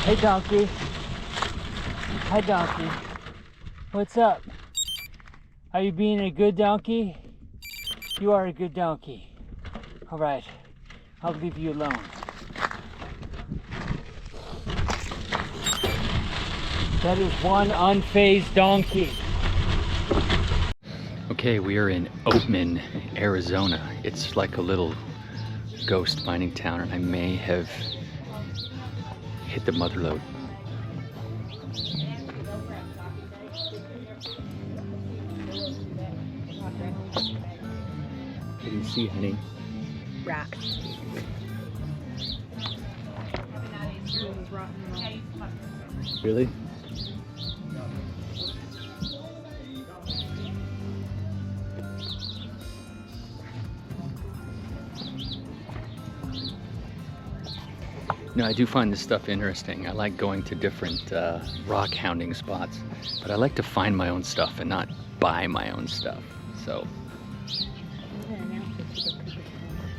Hey, donkey. Hi, donkey. What's up? Are you being a good donkey? You are a good donkey. All right, I'll leave you alone. That is one unfazed donkey. Okay, we are in Oatman, Arizona. It's like a little ghost mining town, and I may have hit the mother lode. What do you see, honey? Rats. Really? No, I do find this stuff interesting. I like going to different rock hounding spots, but I like to find my own stuff and not buy my own stuff. So,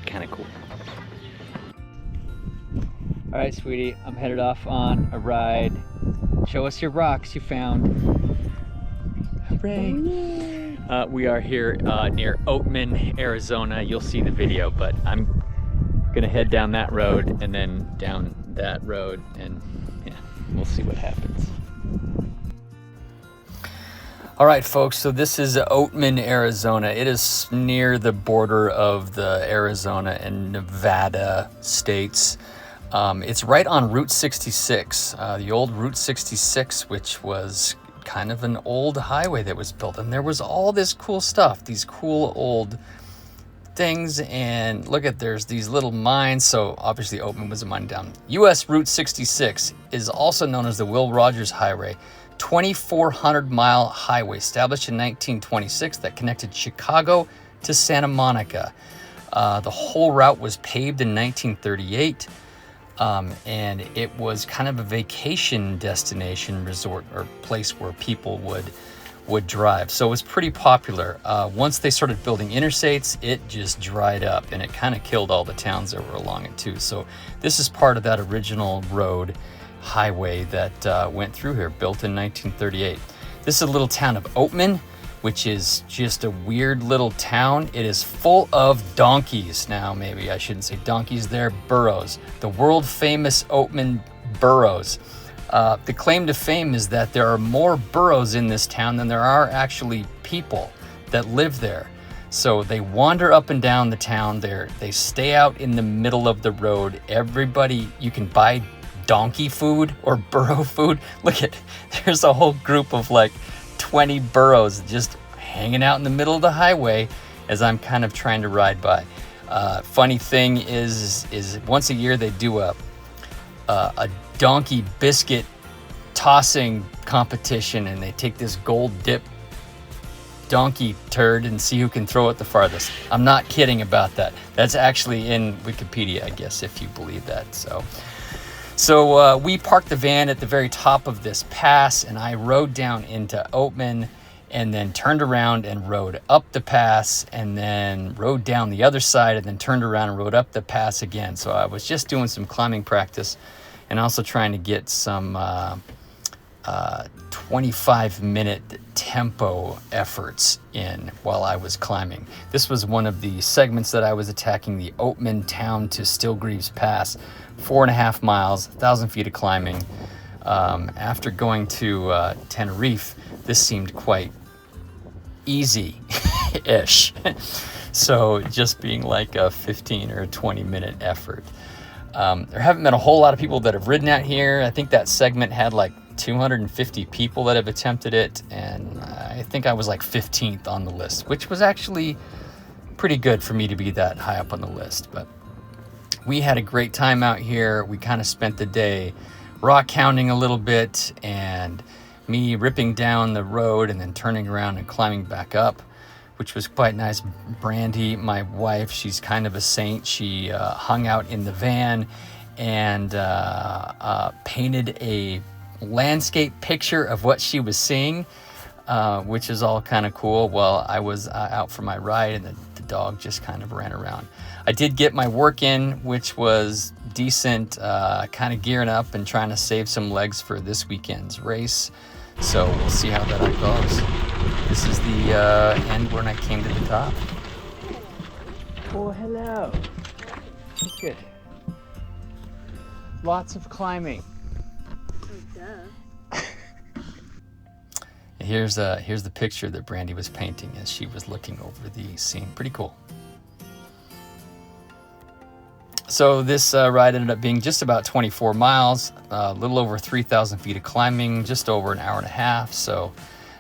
kind of cool. All right, sweetie, I'm headed off on a ride. Show us your rocks you found. Hooray! We are here near Oatman, Arizona. You'll see the video, but I'm gonna head down that road and then down that road, and yeah, we'll see what happens. All right, folks, so this is Oatman, Arizona. It is near the border of the Arizona and Nevada states. It's right on Route 66, the old Route 66, which was kind of an old highway that was built, and there was all this cool stuff, these cool old things. And look at, there's these little mines. So obviously Oatman was a mine down. US Route 66 is also known as the Will Rogers Highway, 2,400-mile highway established in 1926 that connected Chicago to Santa Monica. The whole route was paved in 1938, and it was kind of a vacation destination, resort, or place where people would drive. So it was pretty popular. Once they started building interstates, it just dried up, and it kind of killed all the towns that were along it too. So this is part of that original road highway that went through here, built in 1938. This is a little town of Oatman, which is just a weird little town. It is full of donkeys. Now, maybe I shouldn't say donkeys, they're burros. The world famous Oatman Burros. The claim to fame is that there are more burros in this town than there are actually people that live there. So they wander up and down the town there. They stay out in the middle of the road. Everybody, you can buy donkey food or burro food. Look at, there's a whole group of like 20 burros just hanging out in the middle of the highway as I'm kind of trying to ride by. Funny thing is once a year they do a donkey biscuit tossing competition, and they take this gold dip donkey turd and see who can throw it the farthest. I'm not kidding about that. That's actually in Wikipedia, I guess, if you believe that. So we parked the van at the very top of this pass, and I rode down into Oatman, and then turned around and rode up the pass, and then rode down the other side, and then turned around and rode up the pass again. So I was just doing some climbing practice, and also trying to get some 25-minute tempo efforts in while I was climbing. This was one of the segments that I was attacking, the Oatman town to Stillgreaves Pass, 4.5 miles, 1,000 feet of climbing. After going to Tenerife, this seemed quite easy-ish. So just being like a 15 or 20-minute effort. There haven't been a whole lot of people that have ridden out here. I think that segment had like 250 people that have attempted it, and I think I was like 15th on the list, which was actually pretty good for me to be that high up on the list. But we had a great time out here. We kind of spent the day rock hounding a little bit, and me ripping down the road and then turning around and climbing back up, which was quite nice. Brandy, my wife, she's kind of a saint. She hung out in the van and painted a landscape picture of what she was seeing. which is all kind of cool. Well, I was out for my ride, and the dog just kind of ran around. I did get my work in, which was decent, kind of gearing up and trying to save some legs for this weekend's race. So we'll see how that all goes. This is the end when I came to the top. Oh, hello. Good. Lots of climbing. Here's the picture that Brandy was painting as she was looking over the scene. Pretty cool. So this ride ended up being just about 24 miles, a little over 3,000 feet of climbing, just over an hour and a half. So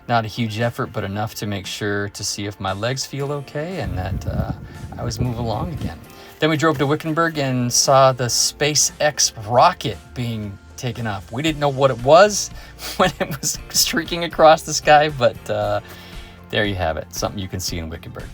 not a huge effort, but enough to make sure to see if my legs feel okay and that I was moving along again. Then we drove to Wickenburg and saw the SpaceX rocket being taken up. We didn't know what it was when it was streaking across the sky, but there you have it, something you can see in Wickenburg.